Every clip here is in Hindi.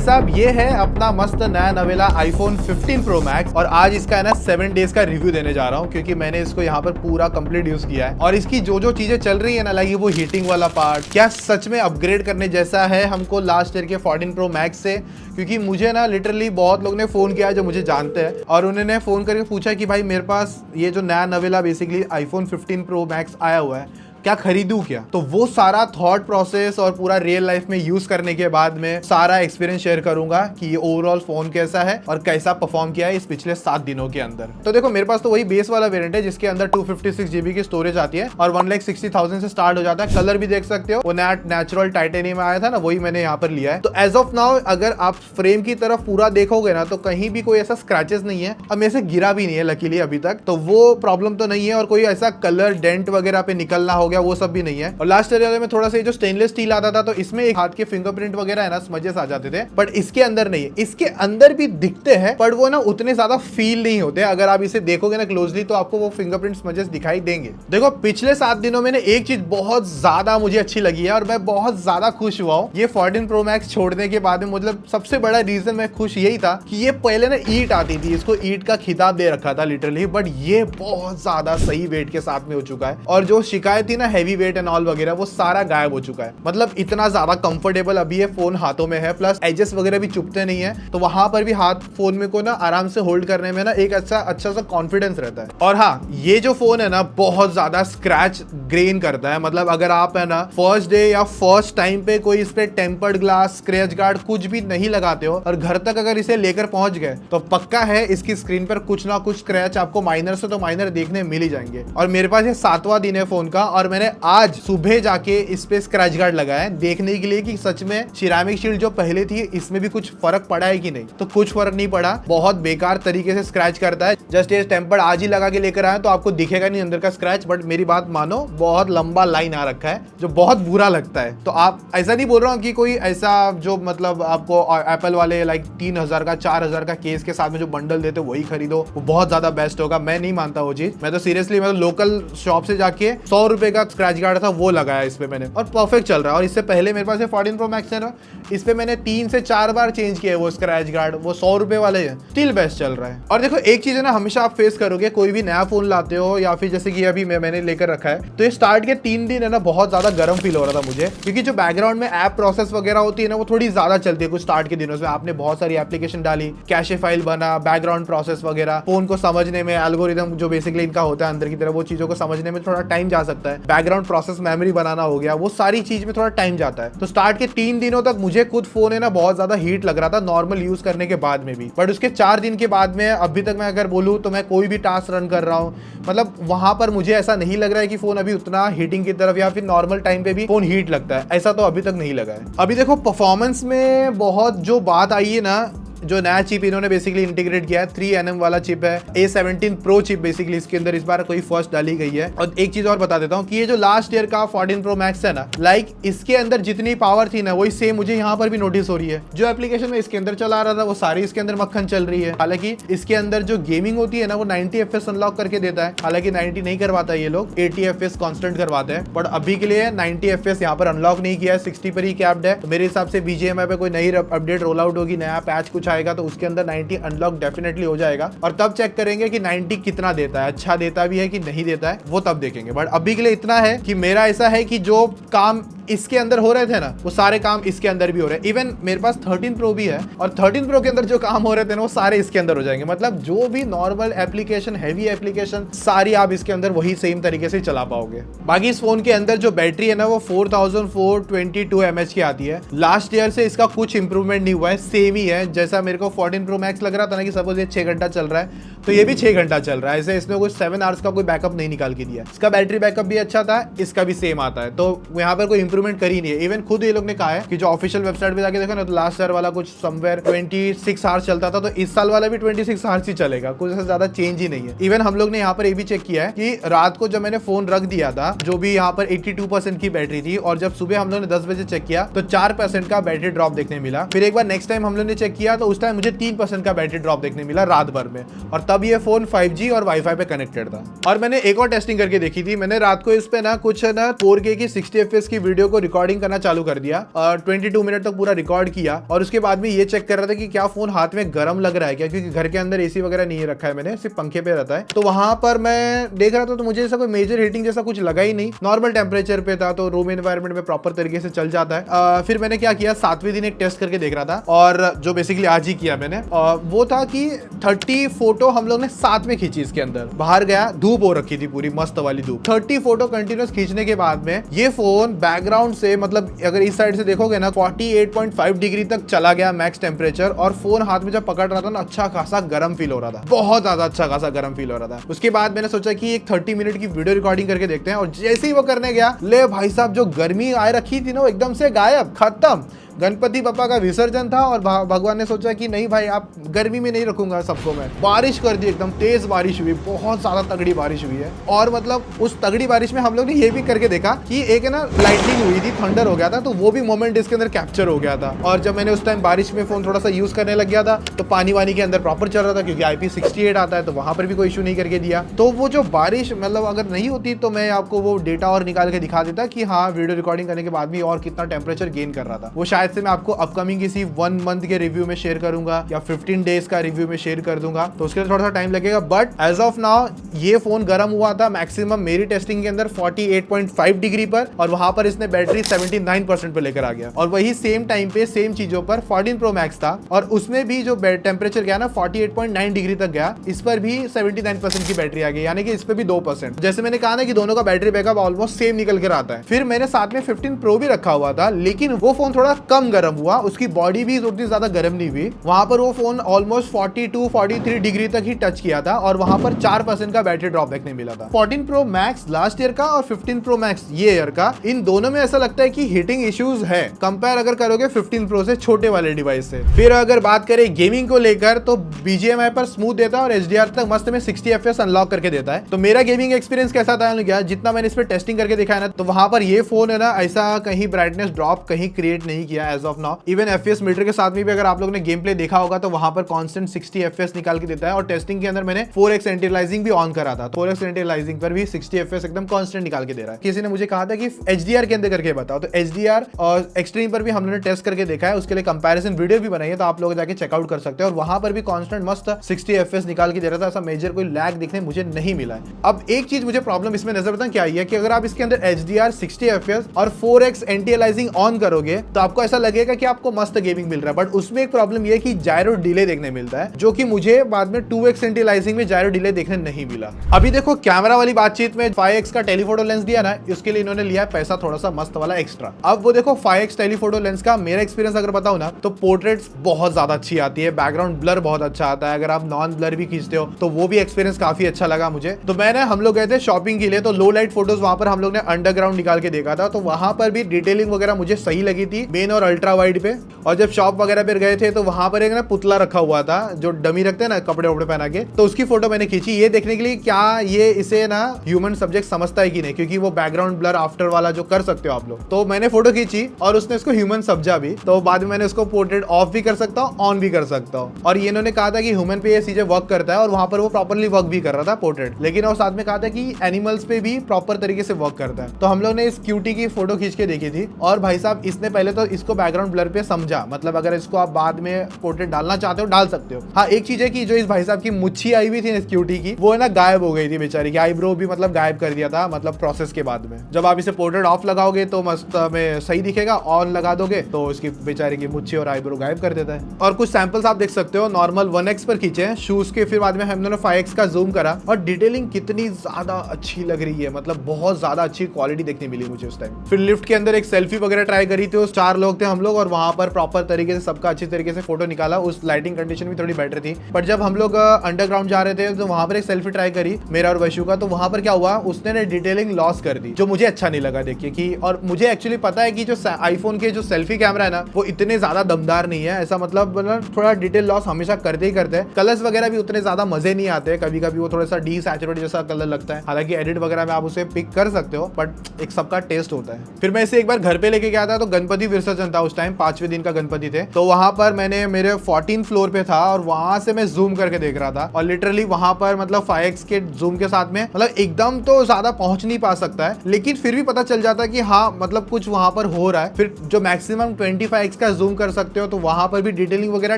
साहब ये है अपना मस्त नया नवेला आईफोन 15 प्रो मैक्स और आज इसका है ना 7 डेज का रिव्यू देने जा रहा हूँ क्योंकि मैंने इसको यहाँ पर पूरा कंप्लीट यूज किया है और इसकी जो जो चीजें चल रही है ना लाइक वो हीटिंग वाला पार्ट क्या सच में अपग्रेड करने जैसा है हमको लास्ट ईयर के 14 प्रो मैक्स से। क्योंकि मुझे ना लिटरली बहुत लोग ने फोन किया जो मुझे जानते हैं और उन्होंने फोन करके पूछा कि भाई मेरे पास ये जो नया नवेला बेसिकली आईफोन 15 प्रो मैक्स आया हुआ है क्या खरीदूं क्या। तो वो सारा थॉट प्रोसेस और पूरा रियल लाइफ में यूज करने के बाद में सारा एक्सपीरियंस शेयर करूंगा कि ये ओवरऑल फोन कैसा है और कैसा परफॉर्म किया है इस पिछले 7 दिनों के अंदर। तो देखो मेरे पास तो वही बेस वाला वेरिएंट है जिसके अंदर 256 GB की स्टोरेज आती है और 1,60,000 से स्टार्ट हो जाता है। कलर भी देख सकते हो वो नेचुरल टाइटेनियम में आया था ना वही मैंने यहाँ पर लिया है। तो एज ऑफ नाउ अगर आप फ्रेम की तरफ पूरा देखोगे ना तो कहीं भी कोई ऐसा स्क्रैचेस नहीं है। अब मेरे से गिरा भी नहीं है लकीली अभी तक, तो वो प्रॉब्लम तो नहीं है और कोई ऐसा कलर डेंट वगैरह पे निकलना हो गया वो सब भी नहीं है। और लास्ट ईयर में थोड़ा सा जो स्टेनलेस स्टील आता था तो इसमें एक हाथ के फिंगरप्रिंट वगैरह है ना स्मजेस आ जाते थे, बट इसके अंदर नहीं है। इसके अंदर भी दिखते हैं पर वो ना उतने ज्यादा फील नहीं होते। अगर आप इसे देखोगे ना क्लोजली तो आपको वो फिंगरप्रिंट स्मजेस दिखाई देंगे। देखो पिछले 7 दिनों में एक चीज बहुत ज्यादा मुझे अच्छी लगी है और मैं बहुत ज्यादा खुश हुआ हूँ ये 14 प्रो मैक्स छोड़ने के बाद में। मतलब सबसे बड़ा रीजन मैं खुश यही था कि ये पहले ना ईट आती थी, इसको ईट का खिताब दे रखा था लिटरली, बट ये बहुत ज्यादा सही वेट के साथ में हो चुका है और जो शिकायत थी ना हैवी वेट एंड ऑल वगैरह वो सारा गायब हो चुका है। मतलब इतना ज्यादा कंफर्टेबल अभी ये फोन हाथों में है, प्लस एजेस वगैरह भी चुभते नहीं है तो वहां पर भी हाथ फोन में को ना आराम से होल्ड करने में ना एक अच्छा सा कॉन्फिडेंस रहता है। और हाँ ये जो फोन है ना बहुत ज्यादा स्क्रैच ग्रेन करता है। मतलब अगर आप है ना फर्स्ट डे या फर्स्ट टाइम पे कोई इस पे टेम्पर्ड ग्लास स्क्रैच गार्ड कुछ भी नहीं लगाते हो और घर तक अगर इसे लेकर पहुंच गए तो पक्का है इसकी स्क्रीन पर कुछ ना कुछ स्क्रैच आपको माइनर से तो माइनर देखने मिल ही जाएंगे। और मेरे पास ये 7वां दिन है फोन का और मैंने आज सुबह जाके इस पे स्क्रैच गार्ड लगाया है देखने के लिए कि सच में सिरेमिक शील्ड जो पहले थी इसमें भी कुछ फर्क पड़ा है कि नहीं। तो कुछ फर्क नहीं पड़ा, बहुत बेकार तरीके से स्क्रैच करता है। जस्ट ये टेम्पर्ड आज ही लगा के लेकर आया तो आपको दिखेगा नहीं अंदर का स्क्रैच, बट मेरी बात मानो बहुत लंबा लाइन आ रखा है जो बहुत बुरा लगता है। तो आप ऐसा नहीं बोल रहा हूँ कि कोई ऐसा जो मतलब आपको एप्पल वाले लाइक 3,000 का 4,000 का केस के साथ में जो बंडल देते वही खरीदो वो बहुत ज्यादा बेस्ट होगा। मैं नहीं मानता वो चीज। मैं तो सीरियसली मतलब लोकल शॉप से जाके 100 रुपए का स्क्रैच गार्ड था वो लगाया इस पे मैंने और परफेक्ट चल रहा है। और इससे पहले मेरे पास 14 प्रो मैक्स है ना इस पे मैंने 3 से 4 बार चेंज किया वो स्क्रैच गार्ड, वो 100 रुपए वाले हैं, स्टिल बेस्ट चल रहा है। और देखो एक चीज है ना हमेशा आप फेस करोगे कोई भी नया फोन लाते हो या फिर जैसे कि अभी मैंने लेकर रखा है तो ये स्टार्ट के 3 दिन है ना बहुत ज्यादा गर्म फील हो रहा था मुझे क्योंकि जो बैकग्राउंड में ऐप प्रोसेस वगैरह होती है ना वो थोड़ी ज्यादा चलती है कुछ स्टार्ट के दिनों से। आपने बहुत सारी एप्लीकेशन डाली, कैशे फाइल बना, बैकग्राउंड प्रोसेस वगैरह, फोन को समझने में एल्गोरिदम जो बेसिकली इनका होता है अंदर की तरफ वो चीजों को समझने में थोड़ा टाइम जा सकता है। बैकग्राउंड प्रोसेस मेमोरी बनाना हो गया, वो सारी चीज में थोड़ा टाइम जाता है। तो स्टार्ट के 3 दिनों तक मुझे खुद फोन है ना बहुत ज्यादा हीट लग रहा था नॉर्मल यूज करने के बाद में भी, बट उसके 4 दिन के बाद में अभी तक मैं अगर बोलूं तो मैं कोई भी टास्क रन कर रहा हूं मतलब वहां पर मुझे ऐसा नहीं लग रहा है कि फोन अभी उतना हीटिंग की तरफ या फिर नॉर्मल टाइम पे भी फोन हीट लगता है, ऐसा तो अभी तक नहीं लगा है। अभी देखो परफॉर्मेंस में बहुत जो बात आई है ना, जो नया चिप इन्होंने बेसिकली इंटीग्रेट किया है 3nm वाला चिप है, A17 प्रो चिप बेसिकली इसके अंदर इस बार कोई फर्स्ट डाली गई है। और एक चीज और बता देता हूँ कि ये जो लास्ट ईयर का 14 प्रो मैक्स है ना लाइक इसके अंदर जितनी पावर थी ना वही सेम मुझे यहाँ पर भी नोटिस हो रही है। जो एप्लीकेशन में इसके अंदर चला रहा था वो सारी इसके अंदर मक्खन चल रही है। हालांकि इसके अंदर जो गेमिंग होती है ना वो 90 FPS अनलॉक करके देता है, हालांकि 90 नहीं करवाता ये लोग, 80 FPS कॉन्स्टेंट करवाते हैं, बट अभी के लिए 90 FPS यहाँ पर अनलॉक नहीं किया है, 60 पर ही कैप्ड है। तो मेरे हिसाब से BGMI पे कोई नई अपडेट रोल आउट होगी, नया पैच कुछ आएगा तो उसके अंदर 90 अनलॉक डेफिनेटली हो जाएगा और तब चेक करेंगे कि 90 कितना देता है, अच्छा देता भी है कि नहीं देता है वो तब देखेंगे। बट अभी के लिए इतना है कि मेरा ऐसा है कि जो काम इसके अंदर हो रहे थे ना वो सारे काम इसके अंदर भी हो रहे हैं। इवन मेरे पास 13 प्रो भी है और 13 प्रो के अंदर जो काम हो रहे थे ना वो सारे इसके अंदर हो जाएंगे। मतलब जो भी नॉर्मल एप्लीकेशन, हैवी एप्लीकेशन सारी आप इसके अंदर वही सेम तरीके से चला पाओगे। बाकी इस फोन के अंदर जो बैटरी है ना वो 4422 mAh की आती है। लास्ट ईयर से इसका कुछ इंप्रूवमेंट नहीं हुआ है, सेम ही है। जैसा मेरे को 14 प्रो मैक्स लग रहा था ना कि सपोज ये 6 घंटा चल रहा है तो ये भी 6 घंटा चल रहा है, ऐसे इसने कुछ 7 आवर्स का कोई बैकअप नहीं निकाल के दिया। इसका बैटरी बैकअप भी अच्छा था, इसका भी सेम आता है, तो यहाँ पर कोई इंप्रूवमेंट कर ही नहीं है। इवन खुद ये लोग ने कहा है कि जो ऑफिशियल वेबसाइट पे जाके देखो ना तो लास्ट ईयर वाला कुछ समवेयर 26 आवर्स चलता था तो इस साल वाला भी 26 आवर्स ही चलेगा, कुछ ऐसा ज्यादा चेंज ही नहीं है। इवन हम लोग ने यहाँ पर ये भी चेक किया है कि रात को जब मैंने फोन रख दिया था जो भी यहाँ पर 82% की बैटरी थी और जब सुबह हम लोग ने 10 बजे चेक किया तो 4% का बैटरी ड्रॉप देखने मिला। फिर एक बार नेक्स्ट टाइम हम लोग ने चेक किया तो उस टाइम मुझे 3% का बैटरी ड्रॉप देखने मिला रात भर में, और तब ये फोन 5G और वाईफाई पे कनेक्टेड था। और मैंने एक और टेस्टिंग करके देखी थी, मैंने रात को इस पे ना कुछ ना 4K की 60 FPS की वीडियो को रिकॉर्डिंग करना चालू कर दिया और 22 मिनट तक पूरा रिकॉर्ड किया और उसके बाद में ये चेक कर रहा था कि क्या फोन हाथ में गर्म लग रहा है क्या, क्योंकि घर के अंदर एसी वगैरह नहीं रखा है मैंने, सिर्फ पंखे पे रहता है। तो वहां पर मैं देख रहा था तो मुझे ऐसा कोई मेजर हीटिंग जैसा कुछ लगा ही नहीं, नॉर्मल टेम्परेचर पे था, तो रूम एनवायरनमेंट में प्रॉपर तरीके से चल जाता है। फिर मैंने क्या किया, 7वें दिन एक टेस्ट करके देख रहा था और जो बेसिकली आज ही किया मैंने, वो था कि 30 फोटो हम लोग ने साथ में खींची। इसके अंदर बाहर गया, धूप हो रखी थी पूरी मस्त वाली धूप, 30 फोटो कंटिन्यूस खींचने के बाद में ये फोन बैकग्राउंड से, मतलब अगर इस साइड से देखोगे ना 48.5 डिग्री तक चला गया मैक्स टेम्परेचर, और फोन हाथ में जब पकड़ रहा था ना अच्छा खासा गर्म फील हो रहा था, बहुत ज्यादा अच्छा खासा गर्म फील हो रहा था। उसके बाद मैंने सोचा कि एक 30 मिनट की वीडियो रिकॉर्डिंग करके देखते हैं, और जैसे ही वो करने गया, ले भाई साहब जो गर्मी आए रखी थी ना वो एकदम से गायब, खत्म। गणपति बप्पा का विसर्जन था और भगवान ने सोचा कि नहीं भाई आप गर्मी में नहीं रखूंगा सबको मैं, बारिश कर दी, एकदम तेज बारिश हुई, बहुत ज्यादा तगड़ी बारिश हुई है। और मतलब उस तगड़ी बारिश में हम लोग ने ये भी करके देखा कि एक है ना लाइटनिंग हुई थी, थंडर हो गया था, तो वो भी मोमेंट इसके अंदर कैप्चर हो गया था। और जब मैंने उस टाइम बारिश में फोन थोड़ा सा यूज करने लग गया था तो पानी वानी के अंदर प्रॉपर चल रहा था, क्योंकि IP68 आता है तो वहां पर भी कोई इशू नहीं करके दिया। तो वो जो बारिश मतलब अगर नहीं होती तो मैं आपको वो डेटा और निकाल के दिखा देता कि हाँ वीडियो रिकॉर्डिंग करने के बाद भी और कितना टेम्परेचर गेन कर रहा था। वो शायद से मैं आपको अपकमिंग किसी 1 मंथ के रिव्यू में शेयर करूंगा या 15 डेज का रिव्यू में शेयर कर दूंगा, तो उसके लिए थोड़ा सा टाइम लगेगा। बट एज ऑफ नाउ ये फोन गर्म हुआ था मैक्सिमम मेरी टेस्टिंग के अंदर 48.5 डिग्री पर, और वहां पर इसने बैटरी 79% पे लेकर आ गया। और वही सेम टाइम पे सेम चीजों पर 14 Pro Max था और उसमें भी जो टेम्परेचर गया ना 48.9 डिग्री तक गया, इस पर भी 79% की बैटरी आ गई, यानी कि इस पे भी 2%। जैसे मैंने कहा ना कि दोनों का बैटरी बैकअप ऑलमोस्ट सेम निकल कर आता है। फिर मैंने साथ में 15 Pro भी रखा हुआ था, लेकिन वो फोन थोड़ा कम गर्म हुआ, उसकी बॉडी भी उतनी ज्यादा गर्म नहीं हुई। वहां पर वो फोन ऑलमोस्ट 42-43 डिग्री तक ही टच किया था और वहां पर 4% का बैटरी ड्रॉप देखने मिला था। 14 Pro Max लास्ट ईयर का और 15 Pro Max ये ईयर का, इन दोनों में ऐसा लगता है कि हीटिंग इश्यूज है कंपेयर अगर करोगे 15 Pro से, छोटे वाले डिवाइस से। फिर अगर बात करें गेमिंग को लेकर तो BGMI पर स्मूथ देता है और HDR तक मस्त में 60 FPS अनलॉक करके देता है। तो मेरा गेमिंग एक्सपीरियंस कैसा था क्या, जितना मैंने इस पर टेस्टिंग करके देखा है ना, तो वहां पर ये फोन है ना ऐसा कहीं ब्राइटनेस ड्रॉप कहीं क्रिएट नहीं किया as of now. Even FPS meter के साथ में भी अगर आप लोग ने गेम प्ले देखा होगा तो वहां पर कांस्टेंट 60 FPS निकाल के देता है। और टेस्टिंग के अंदर मैंने 4x एंटी अलाइजिंग भी ऑन करा था, 4x एंटी अलाइजिंग पर भी 60 FPS एकदम कांस्टेंट निकाल के दे रहा है। किसी ने मुझे कहा था कि HDR के अंदर करके बताओ, तो HDR और एक्सट्रीम पर भी हम लोगों ने टेस्ट करके देखा है, उसके लिए कंपैरिजन वीडियो भी बनाई है, तो आप लोग जाके चेकआउट कर सकते हैं। और वहां पर भी कांस्टेंट मस्त 60 FPS निकाल के दे रहा था, ऐसा मेजर कोई लैग दिखने मुझे नहीं मिला है। अब एक चीज मुझे प्रॉब्लम इसमें नजर आता है क्या है कि अगर आप इसके अंदर HDR 60 FPS और 4x एंटी अलाइजिंग ऑन करोगे तो आपको ऐसा लगेगा कि आपको मस्त गेमिंग मिल रहा है। बट उसमें एक प्रॉब्लम ये कि जायरो डिले देखने मिलता है, जो कि मुझे बाद में 2x एंटी अलाइजिंग में जायरो डिले देखने नहीं मिला। अभी देखो कैमरा वाली बातचीत में 5x का टेलीफोटो लेंस दिया ना, उसके लिए इन्होंने लिया पैसा थोड़ा सा मस्त वाला एक्स्ट्रा। अब वो देखो 5x टेलीफोटो लेंस का मेरा एक्सपीरियंस अगर बताऊं ना तो पोर्ट्रेट्स बहुत ज्यादा अच्छी आती है, बैकग्राउंड ब्लर बहुत अच्छा आता है, अगर आप नॉन ब्लर भी खींचते हो तो वो भी एक्सपीरियंस काफी अच्छा लगा मुझे। तो मैंने हम लोग गए थे शॉपिंग के लिए, तो लो लाइट फोटोज वहां पर हम लोग ने अंडरग्राउंड निकाल के देखा था, तो वहां पर भी डिटेलिंग वगैरह मुझे सही लगी थी मेन और अल्ट्रा वाइड पे। और जब शॉप वगैरह पे गए थे तो वहां पर एक ना पुतला रखा हुआ था जो डमी रखते हैं ना कपड़े वपड़े पहना के, तो उसकी फोटो मैंने खींची ये देखने के लिए क्या ये इसे ना ह्यूमन सब्जेक्ट समझता है कि नहीं, क्योंकि वो बैकग्राउंड ब्लर आफ्टर वाला जो कर सकते हो आप लोग। तो मैंने फोटो खींची और उसने इसको ह्यूमन समझा भी, तो बाद में मैंने उसको पोर्ट्रेट ऑफ भी कर सकता हूँ, ऑन भी कर सकता हूँ। और ये इन्होंने कहा था कि ह्यूमन पे ये चीजें वर्क करता है और वहां पर वो प्रॉपरली वर्क भी कर रहा था पोर्ट्रेट, लेकिन और साथ में कहा था कि एनिमल्स पे भी प्रॉपर तरीके से वर्क करता है। तो हम लोग ने इस क्यूटी की फोटो खींच के देखी थी और भाई साहब इसने पहले तो इसको बैकग्राउंड ब्लर पे समझा, मतलब अगर इसको आप बाद में पोर्ट्रेट डालना चाहते हो डाल सकते हो। हाँ एक चीज है कि जो इस भाई साहब की मुच्छी आई हुई थी इस क्यूटी की, वो है ना गायब हो गई थी बेचारी की, आईब्रो भी मतलब गायब कर दिया था, मतलब प्रोसेस के बाद में। जब आप इसे पोर्ट्रेट ऑफ लगाओगे तो मस्त में सही दिखेगा, ऑन लगा दोगे तो इसकी बेचारी की मुच्छी और आईब्रो गायब कर देता है। और कुछ सैंपल्स आप देख सकते हो नॉर्मल 1x पर खींचे हैं शूज के, फिर बाद में हमने 5x का जूम करा और डिटेलिंग कितनी ज्यादा अच्छी लग रही है, मतलब बहुत ज्यादा अच्छी क्वालिटी देखने मिली मुझे उस टाइम। फिर लिफ्ट के अंदर एक सेल्फी वगैरह ट्राई करी थी, 4 लोग थे हम लोग और वहां पर प्रॉपर तरीके से सबका अच्छी तरीके से फोटो निकाला, उस लाइटिंग कंडीशन भी थोड़ी बेटर थी। पर जब हम लोग अंडरग्राउंड जा रहे थे तो वहां पर एक सेल्फी ट्राई करी मेरा और वैशु का, तो वहां पर क्या हुआ उसने डिटेलिंग लॉस कर दी, जो मुझे अच्छा नहीं लगा देखिए कि। और मुझे एक्चुअली पता है कि जो आईफोन के जो सेल्फी कैमरा है ना वो इतने ज्यादा दमदार नहीं है, ऐसा मतलब थोड़ा डिटेल लॉस हमेशा करते ही करते हैं। कलर्स वगैरह भी उतने ज्यादा मजे नहीं आते, कभी कभी वो थोड़ा सा डीसैचुरेट जैसा कलर लगता है, हालांकि एडिट वगैरह में आप उसे पिक कर सकते हो, बट एक सबका टेस्ट होता है। फिर मैं इसे एक बार घर पे लेके गया था, तो गणपति विसर्जन था उस टाइम, 5वें दिन का गणपति थे, तो वहां पर मैंने मेरे 14 फ्लोर पे था और वहां से मैं जूम करके देख रहा था और लिटरली वहां पर मतलब 5x के जूम के साथ में मतलब एकदम तो ज्यादा पहुंच नहीं पा सकता है, लेकिन फिर भी पता चल जाता है कि हाँ मतलब कुछ वहां पर हो रहा है। फिर जो मैक्सिमम 25x का जूम कर सकते हो तो वहां पर भी डिटेलिंग वगैरह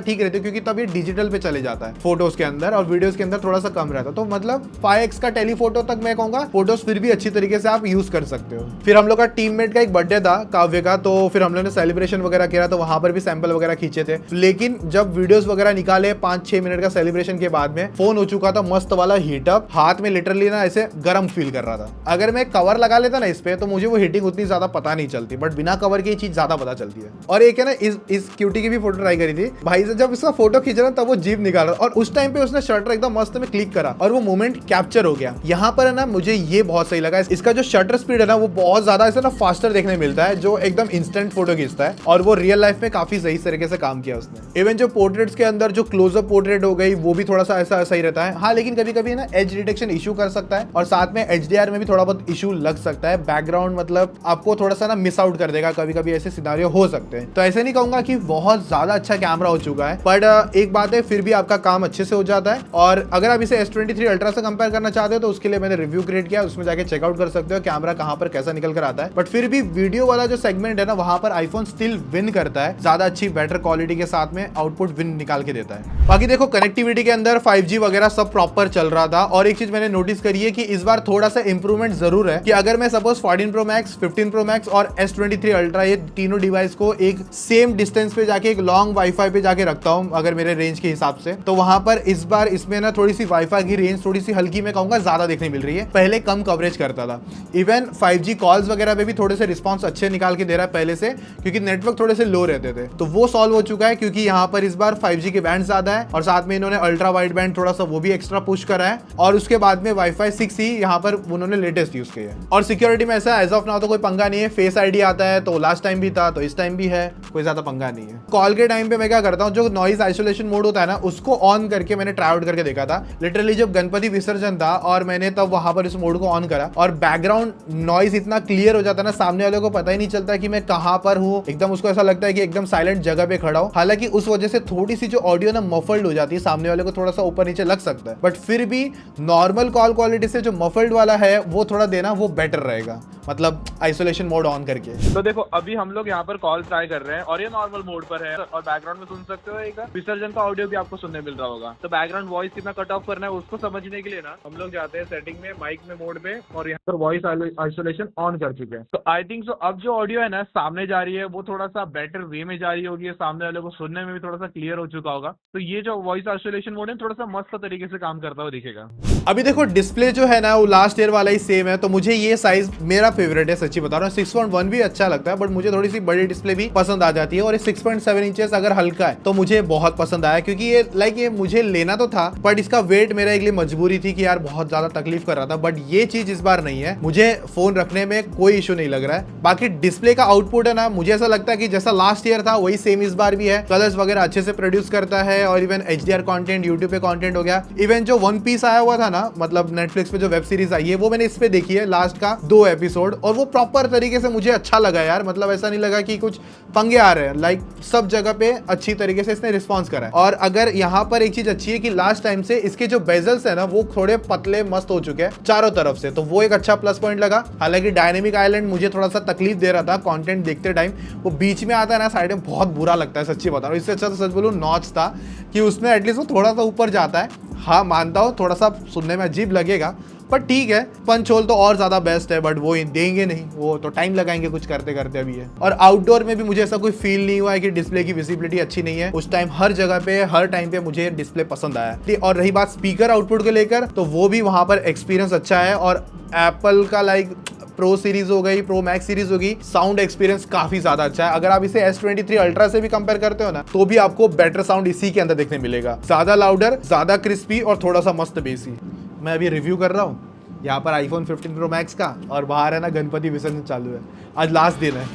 ठीक रहती है, क्योंकि तब ये डिजिटल पे चले जाता है फोटोज के अंदर और वीडियोस के अंदर थोड़ा सा कम रहता है। तो मतलब 5x का टेलीफोटो तक मैं कहूंगा फोटोज फिर भी अच्छी तरीके से आप यूज कर सकते हो। फिर हम लोग का टीममेट का एक बर्थडे था काव्य का, तो फिर हम लोग ने सेलिब्रेशन वगैरह किया, तो वहां पर भी सैंपल वगैरह खींचे थे। लेकिन जब वीडियोस वगैरह निकाले 5-6 मिनट का सेलिब्रेशन के बाद में फोन हो चुका था मस्त वाला हीटअप, हाथ में लिटरली ना ऐसे गर्म फील कर रहा था। अगर मैं कवर लगा लेता ना इस पे तो मुझे वो हीटिंग उतनी ज्यादा पता नहीं चलती, बट बिना कवर के ये चीज ज्यादा पता चलती है। और एक है ना इस क्यूटी की भी फोटो ट्राई करी थी भाई से, जब इसका फोटो खींच रहा तब वो जीभ निकाल रहा और उस टाइम पे उसने शटर एकदम मस्त में क्लिक करा और वो मोमेंट कैप्चर हो गया। यहाँ पर है ना मुझे ये बहुत सही लगा, इसका जो शटर स्पीड है ना वो बहुत ज्यादा ऐसा ना फास्टर देखने मिलता है, जो एकदम इंस्टेंट फोटो खींचता है और वो रियल लाइफ में काफी सही तरीके से काम किया उसने। इवन जो पोर्ट्रेट्स के अंदर जो क्लोजअप पोर्ट्रेट हो गई वो भी थोड़ा सा ऐसा सही रहता है। हाँ लेकिन कभी कभी ना एज डिटेक्शन इशू कर सकता है और साथ में HDR में भी थोड़ा बहुत इशू लग सकता है। बैकग्राउंड मतलब आपको थोड़ा सा ना मिस आउट कर देगा, कभी कभी ऐसे सिनारियो हो सकते हैं। तो ऐसे नहीं कहूंगा कि बहुत ज्यादा अच्छा कैमरा हो चुका है, बट एक बात है फिर भी आपका काम अच्छे से हो जाता है। और अगर आप इसे S23 अल्ट्रा से कंपेयर करना चाहते हो तो उसके लिए मैंने रिव्यू क्रिएट किया, उसमें जाके चेकआउट कर सकते हो कैमरा कहां पर कैसा निकल कर आता है। बट फिर भी वीडियो वाला जो सेगमेंट है ना वहां पर आईफोन स्टिल विन करता है, ज्यादा अच्छी बेटर क्वालिटी के साथ में आउटपुट विन निकाल के देता है। बाकी देखो कनेक्टिविटी के अंदर 5G वगैरह सब प्रॉपर चल रहा था। और एक चीज मैंने नोटिस करी है कि इस बार थोड़ा सा इंप्रूवमेंट जरूर है कि अगर मैं suppose 14 Pro Max, 15 Pro Max और S23 अल्ट्रा ये तीनों डिवाइस को एक सेम डिस्टेंस पे जाके एक लॉन्ग वाईफाई पे जाके रखता हूं अगर मेरे रेंज के हिसाब से, तो वहां पर इस बार इसमें ना थोड़ी सी वाईफाई की रेंज थोड़ी सी हल्की मैं कहूंगा ज्यादा देखने मिल रही है। पहले कम कवरेज करता था, इवन 5G कॉल्स वगैरह पे भी थोड़े से रिस्पॉन्स अच्छे निकाल के दे रहा है पहले से, क्योंकि नेटवर्क थोड़े से लो रहते थे। तो वो सॉल्व हो चुका है क्योंकि यहाँ पर इस बार 5G के बैंड ज्यादा है और साथ में इन्होंने अल्ट्रा वाइड बैंड थोड़ा सा वो भी एक्स्ट्रा पुश करा है और उसके बाद में वाईफाई 6 ही यहाँ पर उन्होंने लेटेस्ट यूज किया है। और सिक्योरिटी में ऐसा एज ऑफ नाउ तो कोई पंगा नहीं है, फेस आईडी आता है तो लास्ट टाइम भी था तो इस टाइम भी है, कोई ज्यादा पंगा नहीं है। कॉल के टाइम पे मैं क्या करता हूँ, जो नॉइज आइसोलेशन मोड होता है ना उसको ऑन करके मैंने ट्राई आउट करके देखा था। लिटरली जब गणपति विसर्जन था और मैंने तब वहां पर इस मोड को ऑन करा और बैकग्राउंड नॉइज इतना क्लियर हो जाता है ना, सामने वाले को पता ही नहीं चलता कि मैं कहां पर हूँ, एकदम उसको ऐसा लगता है कि एकदम साइलेंट जगह पे खड़ा हूँ। हालांकि उस वजह से थोड़ी सी जो ऑडियो ना मफल्ड हो जाती है, सामने वाले को थोड़ा सा ऊपर नीचे लग सकता है, बट फिर भी नॉर्मल कॉल क्वालिटी से जो मफल्ड वाला है वो थोड़ा देना वो बेटर रहेगा, मतलब आइसोलेशन मोड ऑन करके। तो देखो अभी हम लोग यहाँ पर कॉल ट्राई कर रहे हैं और ये नॉर्मल मोड पर है और बैकग्राउंड में सुन सकते हो एक विसर्जन का ऑडियो भी आपको सुनने मिल रहा होगा। तो बैकग्राउंड वॉइस कितना कट ऑफ करना है उसको समझने के लिए ना हम लोग जाते हैं सेटिंग में, माइक में मोड पे और यहाँ पर वॉइस आइसोलेशन ऑन कर चुके हैं। तो आई थिंक सो अब जो ऑडियो है ना सामने जा रही है वो थोड़ा सा बेटर वे में जा रही होगी, सामने वाले को सुनने में भी थोड़ा सा क्लियर हो चुका होगा। तो ये जो वॉइस आइसोलेशन मोड है थोड़ा सा मस्त तरीके से काम करता हुआ दिखेगा। अभी देखो डिस्प्ले जो है ना वो लास्ट ईयर वाला ही सेम है, तो मुझे ये साइज मेरा फेवरेट है, सच्ची बता रहा हूँ। 6.1 भी अच्छा लगता है बट मुझे थोड़ी सी बड़ी डिस्प्ले भी पसंद आ जाती है और ये 6.7 इंचेस अगर हल्का है तो मुझे बहुत पसंद आया, क्योंकि ये लाइक ये मुझे लेना तो था बट इसका वेट मेरा एक लिए मजबूरी थी कि यार बहुत ज्यादा तकलीफ कर रहा था। बट ये चीज इस बार नहीं है, मुझे फोन रखने में कोई इशू नहीं लग रहा है। बाकी डिस्प्ले का आउटपुट है ना, मुझे ऐसा लगता है कि जैसा लास्ट ईयर था वही सेम इस बार भी है। कलर्स वगैरह अच्छे से प्रोड्यूस करता है और इवन HDR कंटेंट, यूट्यूब पे कंटेंट हो गया। इवन जो वन पीस आया हुआ था ना, मतलब नेटफ्लिक्स पे जो वेब सीरीज आई है वो मैंने इस पे देखी है, लास्ट का 2 एपिसोड, और वो प्रॉपर तरीके से मुझे अच्छा लगा यार। मतलब ऐसा नहीं लगा कि कुछ पंगे आ रहे हैं, लाइक सब जगह पे अच्छी तरीके से इसने रिस्पॉन्स करा है। और अगर यहाँ पर एक चीज अच्छी है कि लास्ट टाइम से इसके जो बेजल्स है ना वो थोड़े पतले मस्त हो चुके हैं चारों तरफ से, तो वो एक अच्छा प्लस पॉइंट लगा। हालांकि डायनेमिक आइलैंड मुझे थोड़ा सा तकलीफ दे रहा था कंटेंट देखते टाइम, वो बीच में आता है ना साइड में, बहुत बुरा लगता है, सच्ची बता रहा हूँ। इससे अच्छा तो सच बोलूं नॉच था कि उसमें एटलीस्ट वो थोड़ा सा ऊपर जाता है। हाँ मानता हूँ थोड़ा सा सुनने में अजीब लगेगा पर ठीक है, पंच होल तो और ज्यादा बेस्ट है, बट वो देंगे नहीं, वो तो टाइम लगाएंगे कुछ करते करते अभी है। और आउटडोर में भी मुझे ऐसा कोई फील नहीं हुआ है कि डिस्प्ले की विजिबिलिटी अच्छी नहीं है। उस टाइम हर जगह पे हर टाइम पे मुझे डिस्प्ले पसंद आया। और रही बात स्पीकर आउटपुट को लेकर, तो वो भी वहां पर एक्सपीरियंस अच्छा है। और एप्पल का लाइक प्रो सीरीज हो गई, प्रो मैक्स सीरीज होगी, साउंड एक्सपीरियंस काफी ज्यादा अच्छा है। अगर आप इसे S23 अल्ट्रा से भी कंपेयर करते हो ना तो भी आपको बेटर साउंड इसी के अंदर देखने मिलेगा, ज्यादा लाउडर, ज्यादा क्रिस्पी और थोड़ा सा मस्त बेसी। मैं अभी रिव्यू कर रहा हूँ यहाँ पर iPhone 15 Pro Max का, और बाहर है ना गणपति विसर्जन चालू है, आज लास्ट दिन है।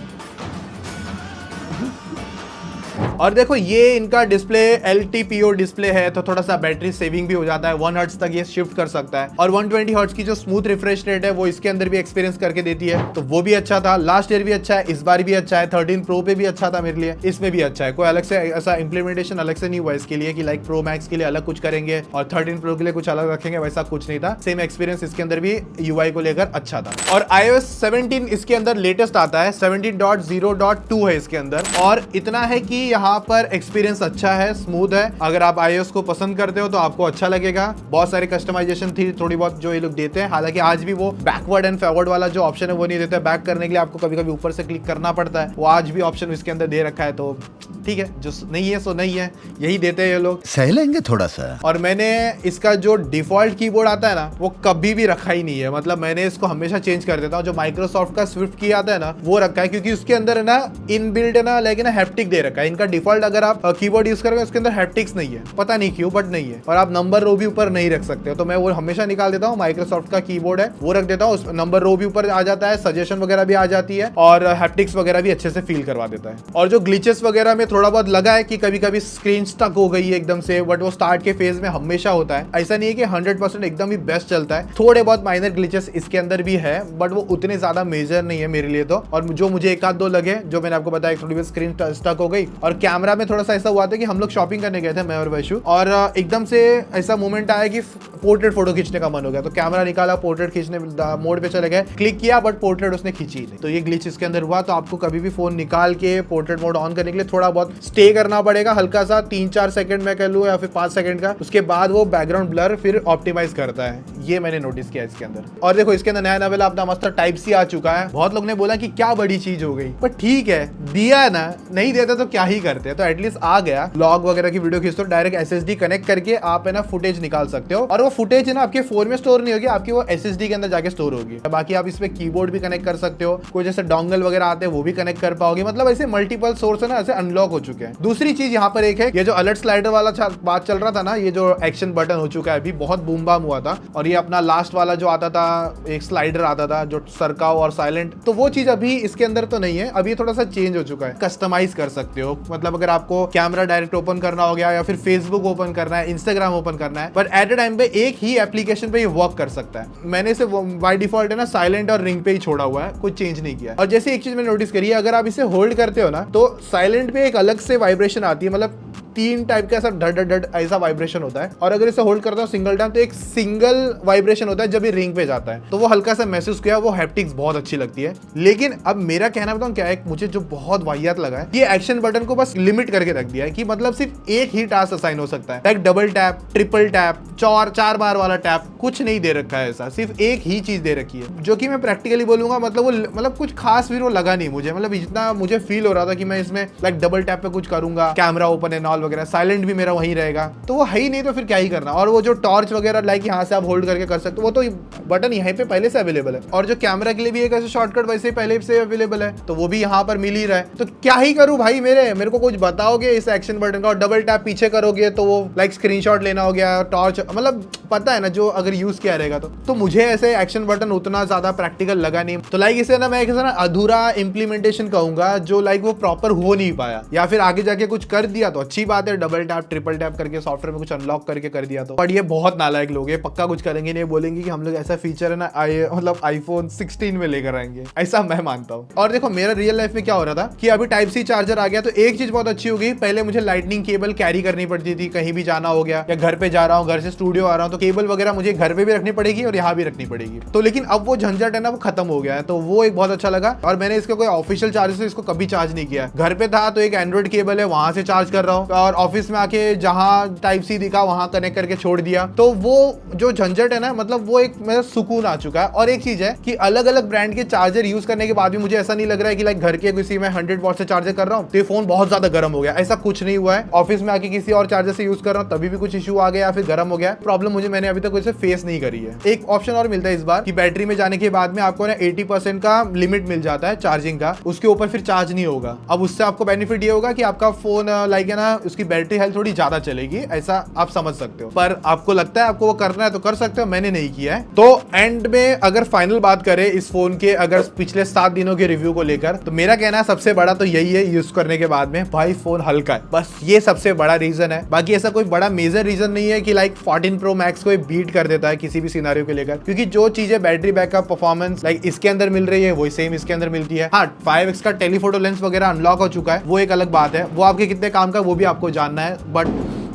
और देखो ये इनका डिस्प्ले LTPO डिस्प्ले है, तो थोड़ा सा बैटरी सेविंग भी हो जाता है। 1 हर्ट्ज तक ये शिफ्ट कर सकता है, और 120 हर्ट्ज की जो स्मूथ रिफ्रेश रेट है वो इसके अंदर भी एक्सपीरियंस करके देती है, तो वो भी अच्छा था। लास्ट ईयर भी अच्छा है, इस बार भी अच्छा है। 13 प्रो पे भी अच्छा था मेरे लिए, इसमें भी अच्छा है। कोई अलग से ऐसा इंप्लीमेंटेशन अलग से नहीं हुआ इसके लिए कि लाइक प्रो मैक्स के लिए अलग कुछ करेंगे और 13 प्रो के लिए कुछ अलग रखेंगे, वैसा कुछ नहीं था। सेम एक्सपीरियंस इसके अंदर भी UI को लेकर अच्छा था। और iOS 17 इसके अंदर लेटेस्ट आता है, 17.0.2 है इसके अंदर, और इतना है कि यहाँ पर एक्सपीरियंस अच्छा है, स्मूथ है। अगर आप iOS को पसंद करते हो तो आपको अच्छा लगेगा। बहुत सारी कस्टमाइजेशन थी थोड़ी बहुत जो ये लोग देते हैं, हालांकि आज भी वो बैकवर्ड एंड फॉरवर्ड वाला जो ऑप्शन है वो नहीं देते। बैक करने के लिए आपको कभी कभी ऊपर से क्लिक करना पड़ता है, वो आज भी ऑप्शन इसके अंदर दे रखा है। तो ठीक है, जो नहीं है सो नहीं है, यही देते हैं ये लोग, सह लेंगे थोड़ा सा। और मैंने इसका जो डिफॉल्ट कीबोर्ड आता है ना वो कभी भी रखा ही नहीं है, मतलब मैंने इसको हमेशा चेंज कर देता हूँ। जो माइक्रोसॉफ्ट का स्विफ्ट की आता है ना वो रखा है, क्योंकि उसके अंदर है ना इनबिल्ट है ना, लेकिन हैप्टिक दे रखा है। इनका डिफॉल्ट अगर आप कीबोर्ड यूज करोगे उसके अंदर हैप्टिक्स नहीं है, पता नहीं क्यों बट नहीं है। और आप नंबर रो भी ऊपर नहीं रख सकते हो, तो मैं वो हमेशा निकाल देता हूँ। माइक्रोसॉफ्ट का कीबोर्ड है वो रख देता हूँ, नंबर रो भी ऊपर आ जाता है, सजेशन वगैरह भी आ जाती है, और हैप्टिक्स वगैरह भी अच्छे से फील करवा देता है। और जो ग्लिचेस वगैरह में थोड़ा बहुत लगा है कि कभी कभी स्क्रीन स्टक हो गई है एकदम से, बट वो स्टार्ट के फेज में हमेशा होता है। ऐसा नहीं है कि 100% एकदम ही बेस्ट चलता है, थोड़े बहुत माइनर ग्लिचेस इसके अंदर भी है, बट वो उतने ज्यादा मेजर नहीं है मेरे लिए तो। और जो मुझे एक आध दो लगे, जो मैंने आपको बताया, थोड़ी बहुत स्क्रीन स्टक हो गई। और कैमरा में थोड़ा सा ऐसा हुआ था कि हम लोग शॉपिंग करने गए थे, मैं और वैशु, और एकदम से ऐसा मोमेंट आया कि पोर्ट्रेट फोटो खींचने का मन हो गया, तो कैमरा निकाला, पोर्ट्रेट खींचने मोड पे चले गए, क्लिक किया, बट पोर्ट्रेट उसने खींची नहीं। तो ये ग्लिच इसके अंदर हुआ। तो आपको कभी भी फोन निकाल के पोर्ट्रेट मोड ऑन करने के लिए थोड़ा बहुत स्टे करना पड़ेगा, हल्का सा 3-4 सेकंड में कह लूँ या फिर 5 सेकंड का, उसके बाद वो बैकग्राउंड ब्लर फिर ऑप्टिमाइज करता है। ये मैंने नोटिस किया इसके अंदर। और देखो इसके अंदर नया नवेला अपना मस्त टाइप सी आ चुका है। बहुत लोग ने बोला कि क्या बड़ी चीज हो गई, पर ठीक है, दिया ना, नहीं देता तो क्या ही करते हैं, तो एटलीस्ट आ गया। व्लॉग वगैरह की वीडियो खींचते हो, डायरेक्ट SSD कनेक्ट करके आप है ना फुटेज निकाल सकते हो, और वो फुटेज है ना आपके फोन में स्टोर नहीं होगी, आपकी वो SSD के अंदर जाके स्टोर होगी। बाकी आप इसमें कीबोर्ड भी कनेक्ट कर सकते हो, कोई जैसे डोंगल वगैरह आते हैं वो भी कनेक्ट कर पाओगे। मतलब ऐसे मल्टीपल सोर्स है ना, ऐसे अनलॉक हो चुके हैं। दूसरी चीज यहाँ पर एक है, ये जो अलर्ट स्लाइडर वाला बात चल रहा था ना, ये जो एक्शन बटन हो चुका है, अभी बहुत बूम बाम हुआ था। और ये अपना लास्ट वाला जो आता था, एक स्लाइडर आता था जो सरकाओ और साइलेंट, तो वो चीज अभी इसके अंदर तो नहीं है, अभी थोड़ा सा चेंज हो चुका है। कस्टमाइज कर सकते हो, मतलब अगर आपको कैमरा डायरेक्ट ओपन करना हो गया, या फिर फेसबुक ओपन करना है, इंस्टाग्राम ओपन करना है, पर एट अ टाइम पे एक ही एप्लीकेशन पे ये वर्क कर सकता है। मैंने इसे बाय डिफॉल्ट है ना साइलेंट और रिंग पे ही छोड़ा हुआ है, कुछ चेंज नहीं किया। और जैसे एक चीज मैंने नोटिस करी है, अगर आप इसे होल्ड करते हो ना तो साइलेंट पे एक अलग से वाइब्रेशन आती है, मतलब 3 टाइप का ऐसा डड डड ऐसा वाइब्रेशन होता है। और अगर इसे होल्ड करता हूँ सिंगल टाइम तो एक सिंगल वाइब्रेशन होता है जब ये रिंग पे जाता है, तो वो हल्का सा महसूस किया, वो हैप्टिक्स बहुत अच्छी लगती है। लेकिन अब मेरा कहना बताऊं क्या है, मुझे जो बहुत वाहियात लगा है, ये एक्शन बटन को बस लिमिट करके रख दिया है कि मतलब सिर्फ एक ही टास्क असाइन हो सकता है, like double tap, triple tap, 4 बार वाला टैप, कुछ नहीं दे रखा है ऐसा, सिर्फ एक ही चीज दे रखी है। जो कि मैं प्रैक्टिकली बोलूंगा, मतलब वो मतलब कुछ खास फिर वो लगा नहीं मुझे, मतलब जितना मुझे फील हो रहा था कि मैं इसमें लाइक डबल टैप पे कुछ करूंगा, कैमरा ओपन एंड ऑल वगैरह, साइलेंट भी मेरा वहीं रहेगा, तो वो है ही नहीं, तो फिर क्या ही करना। और वो जो टॉर्च वगैरह लाइक यहाँ से आप होल्ड करके कर सकते हो, वो तो बटन यहाँ पे पहले से अवेलेबल है। और जो कैमरा के लिए भी एक ऐसा शॉर्टकट वैसे पहले से अवेलेबल है, तो वो भी यहाँ पर मिल ही रहा है। तो क्या ही करूँ भाई, मेरे को कुछ बताओगे इस एक्शन बटन का। और डबल टैप पीछे करोगे तो वो लाइक स्क्रीनशॉट लेना हो गया, टॉर्च, मतलब पता है ना जो अगर यूज किया रहेगा तो मुझे ऐसे एक्शन बटन उतना ज्यादा प्रैक्टिकल लगा नहीं। तो लाइक इसे ना मैं एक अधूरा इंप्लीमेंटेशन कहूंगा, जो लाइक वो प्रॉपर हो नहीं पाया, या फिर आगे जाके कुछ कर दिया तो अच्छी बात है, डबल टैप ट्रिपल टैप करके सॉफ्टवेयर में कुछ अनलॉक करके कर दिया तो। बट ये बहुत नालायक लोग हैं, पक्का कुछ करेंगे नहीं, बोलेंगे कि हम लोग ऐसा फीचर है ना मतलब iPhone 16 में लेकर आएंगे, ऐसा मैं मानता हूँ। और देखो मेरा रियल लाइफ में क्या हो रहा था कि अभी टाइप सी चार्जर आ गया, तो एक चीज बहुत अच्छी हो गई, पहले मुझे लाइटनिंग केबल कैरी करनी पड़ती थी, कहीं भी जाना हो गया या घर पे जा रहा हूँ, घर से स्टूडियो आ रहा हूँ, तो केबल वगैरह मुझे घर पे भी रखनी पड़ेगी और यहाँ भी रखनी पड़ेगी। तो लेकिन अब वो झंझट है ना वो खत्म हो गया है, तो वो एक बहुत अच्छा लगा। और मैंने इसका कोई ऑफिशियल चार्जर से इसको कभी चार्ज नहीं किया। घर पे था तो एक एंड्रॉइड केबल है, वहां से चार्ज कर रहा हूँ, और ऑफिस में आके जहां टाइप सी दिखा वहां कनेक्ट करके छोड़ दिया। तो वो जो झंझट है ना, मतलब वो एक मेरा सुकून आ चुका है। और एक चीज है कि अलग अलग ब्रांड के चार्जर यूज करने के बाद भी मुझे ऐसा नहीं लग रहा है कि लाइक घर के किसी में 100 वॉट से चार्जर कर रहा हूँ तो ये फोन बहुत ज्यादा गर्म हो गया, ऐसा कुछ नहीं हुआ है। ऑफिस में आके किसी और चार्जर से यूज कर रहा हूँ तभी भी कुछ इशू आ गया, फिर गर्म हो गया। प्रॉब्लम मैंने अभी तक वैसे फेस नहीं करी है। एक ऑप्शन और मिलता है इस बार कि बैटरी में जाने के बाद में आपको ना 80% का लिमिट मिल जाता है चार्जिंग का, उसके ऊपर फिर चार्ज नहीं होगा। अब उससे आपको बेनिफिट ये होगा कि आपका फोन लाइक है ना उसकी बैटरी हेल्थ थोड़ी ज्यादा चलेगी, ऐसा आप समझ सकते हो। पर आपको लगता है आपको वो करना है तो कर सकते हो, मैंने नहीं किया है। तो एंड में अगर फाइनल बात करें इस फोन के, अगर पिछले 7 दिनों के रिव्यू को लेकर, तो मेरा कहना है सबसे बड़ा तो यही है यूज करने के बाद में, भाई फोन हल्का है, बस ये सबसे बड़ा रीजन है। बाकी ऐसा कोई बड़ा मेजर रीजन नहीं है कि लाइक 14 प्रो मैक्स को बीट कर देता है किसी भी सिनेरियो को लेकर, क्योंकि जो चीजें बैटरी बैकअप, परफॉर्मेंस लाइक इसके अंदर मिल रही है वही सेम इसके अंदर मिलती है। हाँ, 5x का टेलीफोटो लेंस वगैरह अनलॉक हो चुका है, वो एक अलग बात है, वो आपके कितने काम का वो भी आपको जानना है। बट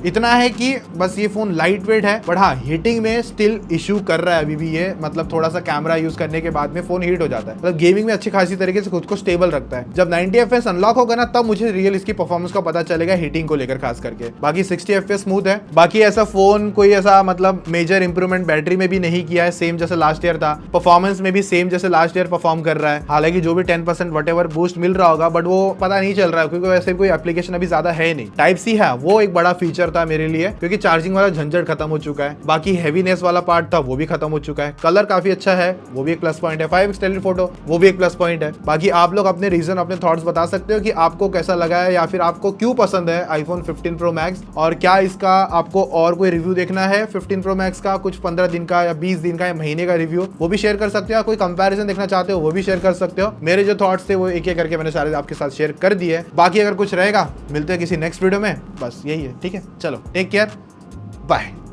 इतना है कि बस ये फोन लाइट वेट है, बट हाँ हीटिंग में स्टिल इशू कर रहा है अभी भी ये, मतलब थोड़ा सा कैमरा यूज करने के बाद में फोन हीट हो जाता है। मतलब गेमिंग में अच्छी खासी तरीके से खुद को स्टेबल रखता है। जब 90 FPS अनलॉक होगा ना, तब मुझे रियल इसकी परफॉर्मेंस का पता चलेगा हीटिंग को लेकर खास करके। बाकी 60 FPS स्मूथ है। बाकी ऐसा फोन कोई ऐसा मतलब मेजर इंप्रूवमेंट बैटरी में भी नहीं किया है, सेम जैसे लास्ट ईयर था। परफॉर्मेंस में भी सेम जैसे लास्ट ईयर परफॉर्म कर रहा है, हालांकि जो भी 10% वटेवर बूस्ट मिल रहा होगा, बट वो पता नहीं चल रहा है क्योंकि वैसे कोई एप्लीकेशन अभी ज्यादा है नहीं। टाइप सी है, वो एक बड़ा फीचर था मेरे लिए, क्योंकि चार्जिंग वाला झंझट खत्म हो चुका है। बाकी हैवीनेस वाला पार्ट था वो भी खत्म हो चुका है। कलर काफी अच्छा है, वो भी एक प्लस पॉइंट है। 5x टेलीफोटो वो भी एक प्लस पॉइंट है। बाकी आप लोग अपने रीजन, अपने थॉट्स बता सकते हो कि आपको कैसा लगा है, या फिर आपको क्यों पसंद है आईफोन 15 प्रो मैक्स, और क्या इसका आपको और कोई रिव्यू देखना है 15 प्रो मैक्स का, कुछ 15 दिन का या 20 दिन का या महीने का रिव्यू, वो भी शेयर कर सकते हो। कोई कंपैरिजन देखना चाहते हो वो भी शेयर कर सकते हो। मेरे जो थॉट्स थे वो एक एक करके मैंने सारे आपके साथ शेयर कर दिए। बाकी अगर कुछ रहेगा मिलते हैं किसी नेक्स्ट वीडियो में, बस यही है। ठीक है, चलो टेक केयर, बाय।